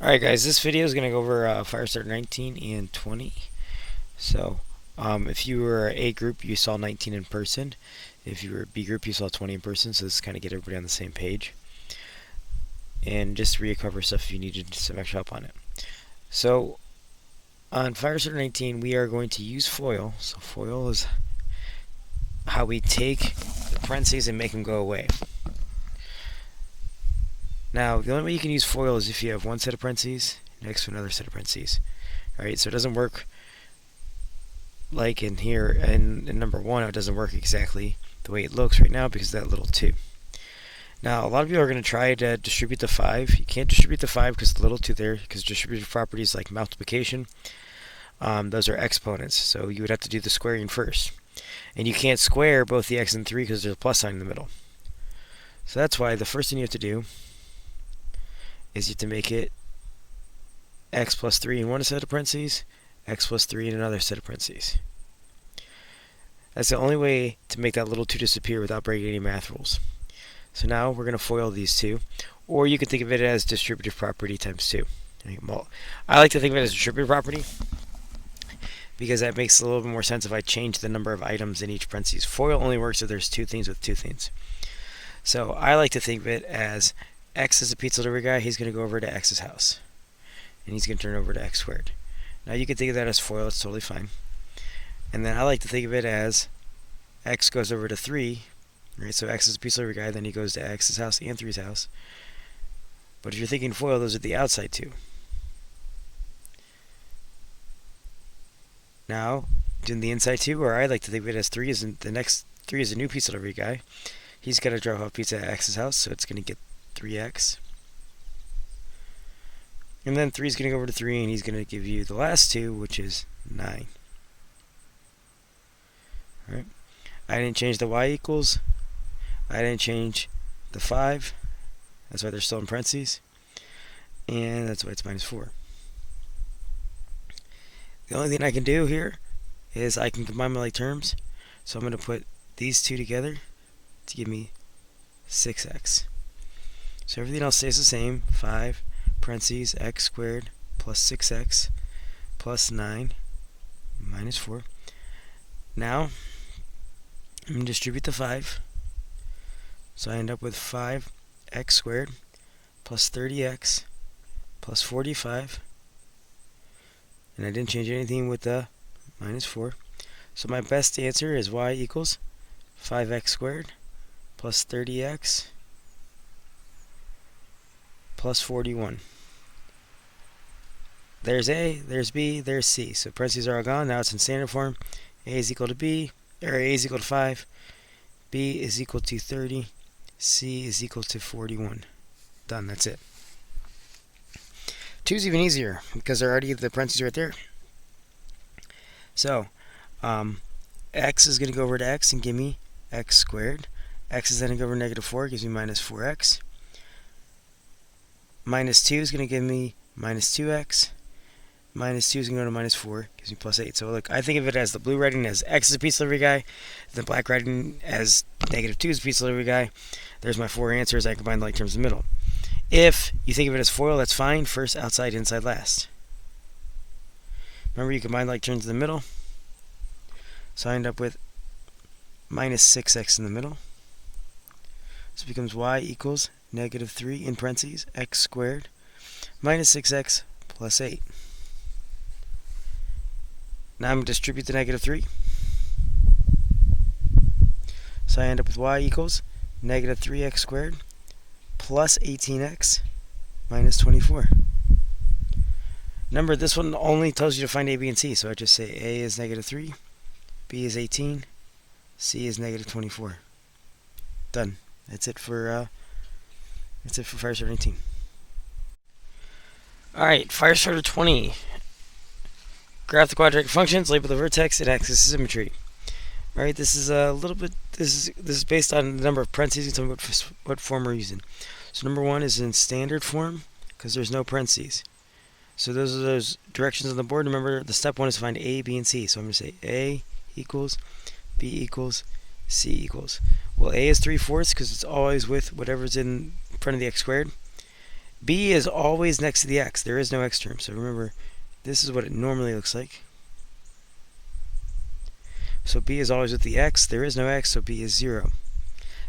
Alright guys, this video is going to go over Firestarter 19 and 20. So, if you were A group, you saw 19 in person. If you were B group, you saw 20 in person. So this is kind of get everybody on the same page. And just to recover stuff if you needed some extra help on it. So, on Firestarter 19, we are going to use FOIL. So FOIL is how we take the parentheses and make them go away. Now, the only way you can use FOIL is if you have one set of parentheses next to another set of parentheses. Alright, so it doesn't work like in here, in number 1, it doesn't work exactly the way it looks right now because of that little 2. Now, a lot of people are going to try to distribute the 5. You can't distribute the 5 because the little 2 there, because distributive properties like multiplication, those are exponents. So you would have to do the squaring first. And you can't square both the x and 3 because there's a plus sign in the middle. So that's why the first thing you have to do is you have to make it x plus 3 in one set of parentheses, x plus 3 in another set of parentheses. That's the only way to make that little 2 disappear without breaking any math rules. So now we're going to FOIL these two, or you can think of it as distributive property times 2. I like to think of it as distributive property because that makes a little bit more sense if I change the number of items in each parentheses. FOIL only works if there's two things with two things. So I like to think of it as x is a pizza delivery guy. He's going to go over to x's house, and he's going to turn over to x squared. Now you can think of that as FOIL. It's totally fine. And then I like to think of it as x goes over to 3. Right, so x is a pizza delivery guy. Then he goes to x's house and 3's house. But if you're thinking FOIL, those are the outside two. Now, doing the inside two, or I like to think of it as 3 is the next 3 is a new pizza delivery guy. He's got to drop off pizza at x's house, so it's going to get 3x. And then 3 is going to go over to 3, and he's going to give you the last 2, which is 9. Alright. I didn't change the y equals. I didn't change the 5. That's why they're still in parentheses. And that's why it's minus 4. The only thing I can do here is I can combine my like terms. So I'm going to put these two together to give me 6x. So everything else stays the same. 5 parentheses x squared plus 6x plus 9 minus 4. Now I'm going to distribute the 5. So I end up with 5x squared plus 30x plus 45. And I didn't change anything with the minus 4. So my best answer is y equals 5x squared plus 30x plus 41. There's A, there's B, there's C. So parentheses are all gone. Now it's in standard form. A is equal to B, or A is equal to 5. B is equal to 30. C is equal to 41. Done. That's it. 2 is even easier because they're already the parentheses right there. So, x is going to go over to x and give me x squared. X is then going to go over to negative 4, gives me minus 4x. Minus 2 is going to give me minus 2x. Minus 2 is going to go to minus 4, gives me plus 8. So look, I think of it as the blue writing as x is a pizza delivery guy, the black writing as negative 2 is a pizza delivery guy. There's my 4 answers. I combine the like terms in the middle. If you think of it as FOIL, that's fine. First, outside, inside, last. Remember, you combine like terms in the middle. So I end up with minus 6x in the middle. So it becomes y equals negative 3 in parentheses x squared minus 6x plus 8. Now I'm going to distribute the negative 3. So I end up with y equals negative 3x squared plus 18x minus 24. Remember, this one only tells you to find a, b, and c. So I just say a is negative 3, b is 18, c is negative 24. Done. That's it for Firestarter 19. Alright, Firestarter 20. Graph the quadratic functions, label the vertex, and axis symmetry. Alright, this is a little bit. This is based on the number of parentheses and tell me what form we're using. So number 1 is in standard form because there's no parentheses. So those are those directions on the board. Remember, the step 1 is to find a, b, and c. So I'm going to say a equals, b equals, c equals. Well, a is 3/4 because it's always with whatever's in front of the x squared. B is always next to the x. There is no x term. So remember, this is what it normally looks like. So B is always with the x. There is no x, so B is 0.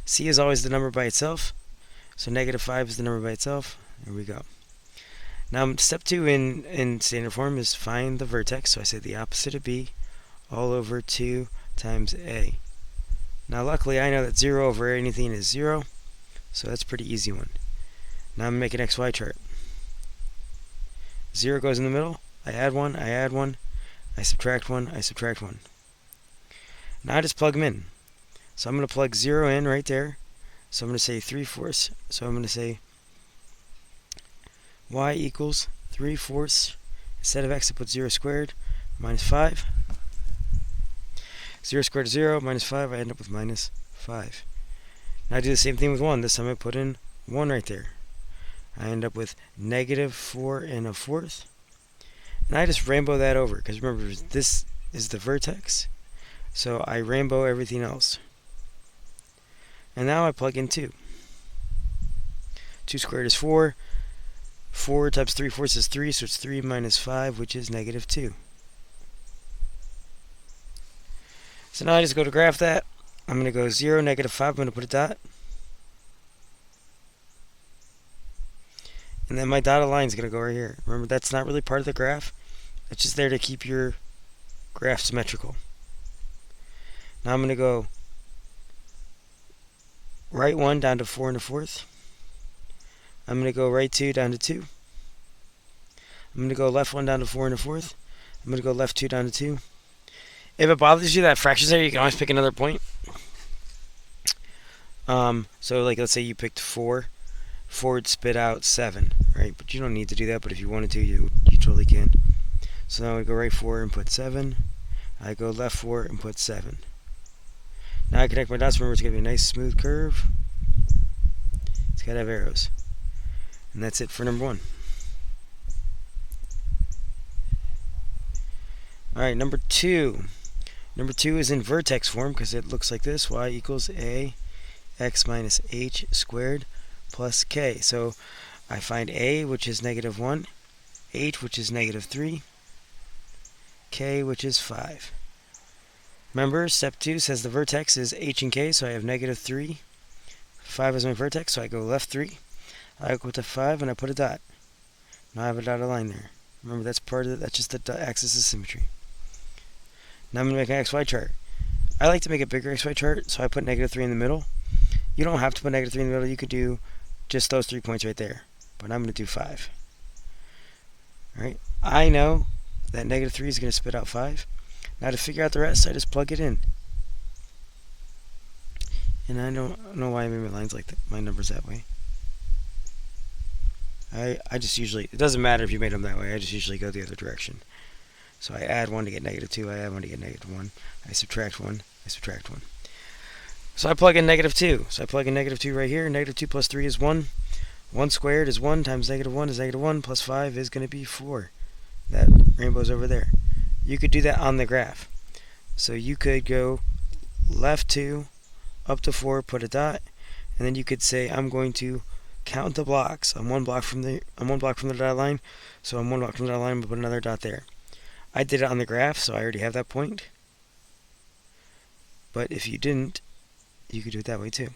C is always the number by itself. So negative 5 is the number by itself. There we go. Now step 2 in standard form is find the vertex. So I say the opposite of B all over 2 times A. Now luckily I know that 0 over anything is 0. So that's a pretty easy one. Now I'm making an XY chart. 0 goes in the middle. I add 1, I add 1. I subtract 1, I subtract 1. Now I just plug them in. So I'm going to plug 0 in right there. So I'm going to say 3/4. So I'm going to say y equals 3/4. Instead of x, I put 0 squared minus 5. 0 squared is 0, minus 5, I end up with minus 5. Now I do the same thing with 1. This time I put in 1 right there. I end up with negative 4 1/4. And I just rainbow that over, because remember, this is the vertex. So I rainbow everything else. And now I plug in 2. 2 squared is 4. 4 times 3/4 is 3, so it's 3 minus 5, which is negative 2. So now I just go to graph that. I'm going to go 0, negative 5. I'm going to put a dot. And then my dotted line is going to go right here. Remember, that's not really part of the graph. It's just there to keep your graph symmetrical. Now I'm going to go right 1 down to 4 1/4. I'm going to go right 2 down to 2. I'm going to go left 1 down to 4 1/4. I'm going to go left 2 down to 2. If it bothers you that fractions there, you can always pick another point. So like let's say you picked 4. 4 would spit out 7, right? But you don't need to do that, but if you wanted to, you totally can. So now I go right 4 and put 7. I go left 4 and put 7. Now I connect my dots. Remember, it's going to be a nice smooth curve. It's got to have arrows. And that's it for number 1. Alright, number 2. Number 2 is in vertex form because it looks like this. Y equals a x minus h squared plus k. So I find a, which is negative 1, h, which is negative 3, k, which is 5. Remember, step 2 says the vertex is h and k, so I have negative 3. 5 is my vertex, so I go left 3. I go to 5, and I put a dot. Now I have a dotted line there. Remember, that's part of it. That's just the axis of symmetry. Now I'm going to make an XY chart. I like to make a bigger XY chart, so I put negative 3 in the middle. You don't have to put negative 3 in the middle. You could do just those 3 points right there. But I'm going to do 5. Alright, I know that negative 3 is going to spit out 5. Now to figure out the rest, I just plug it in. And I don't know why I made my lines like that, my numbers that way. I just usually, it doesn't matter if you made them that way, I just usually go the other direction. So I add 1 to get negative 2, I add 1 to get negative 1, I subtract 1, I subtract 1. So I plug in negative 2. So I plug in negative 2 right here. Negative 2 plus 3 is 1. 1 squared is 1 times negative 1 is negative 1 plus 5 is going to be 4. That rainbow's over there. You could do that on the graph. So you could go left 2 up to 4, put a dot, and then you could say I'm going to count the blocks. I'm one block from the dotted line, so I'm 1 block from the dotted line, but put another dot there. I did it on the graph, so I already have that point. But if you didn't, you could do it that way too.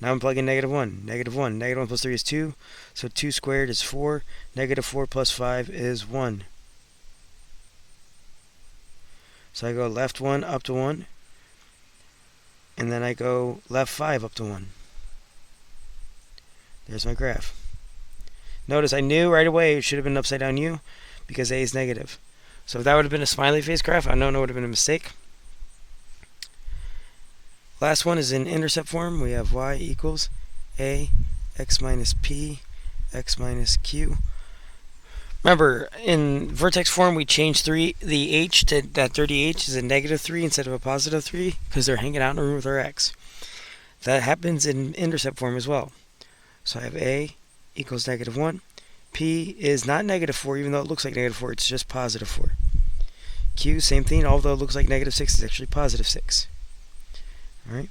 Now I'm plugging negative 1. Negative 1. Negative 1 plus 3 is 2. So 2 squared is 4. Negative 4 plus 5 is 1. So I go left 1 up to 1. And then I go left 5 up to 1. There's my graph. Notice I knew right away it should have been an upside down U because A is negative. So if that would have been a smiley face graph, I know it would have been a mistake. Last one is in intercept form. We have y equals a x minus p x minus q. Remember, in vertex form, we changed the h to that dirty h is a negative 3 instead of a positive 3 because they're hanging out in a room with our x. That happens in intercept form as well. So I have a equals negative 1. P is not negative 4, even though it looks like negative 4. It's just positive 4. Q, same thing. Although it looks like negative 6, it's actually positive 6. All right?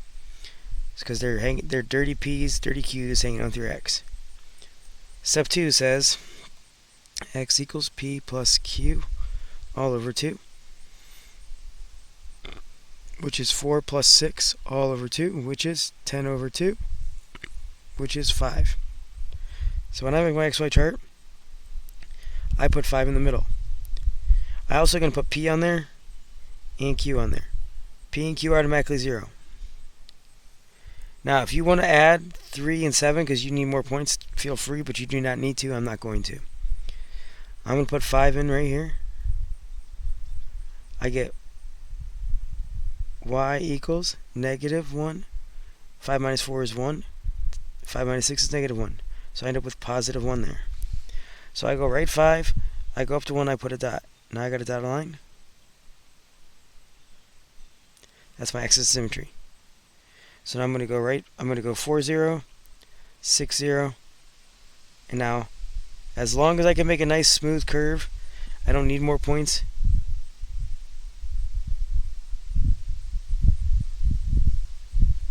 It's because they're dirty P's, dirty Q's hanging out with your x. Step 2 says x equals p plus q all over 2, which is 4 plus 6 all over 2, which is 10 over 2, which is 5. So when I make my XY chart, I put 5 in the middle. I also going to put P on there and Q on there. P and Q are automatically 0. Now, if you want to add 3 and 7 because you need more points, feel free, but you do not need to. I'm not going to. I'm going to put 5 in right here. I get y equals -1. 5 minus 4 is 1. 5 minus 6 is -1. So I end up with +1 there. So I go right 5, I go up to 1, I put a dot. Now I got a dotted line. That's my axis of symmetry. So now I'm going to go right, I'm going to go 4, 0, 6, 0. And now, as long as I can make a nice smooth curve, I don't need more points.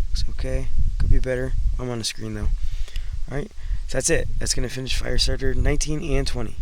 Looks okay. Could be better. I'm on the screen though. Alright, so that's it. That's going to finish Firestarter 19 and 20.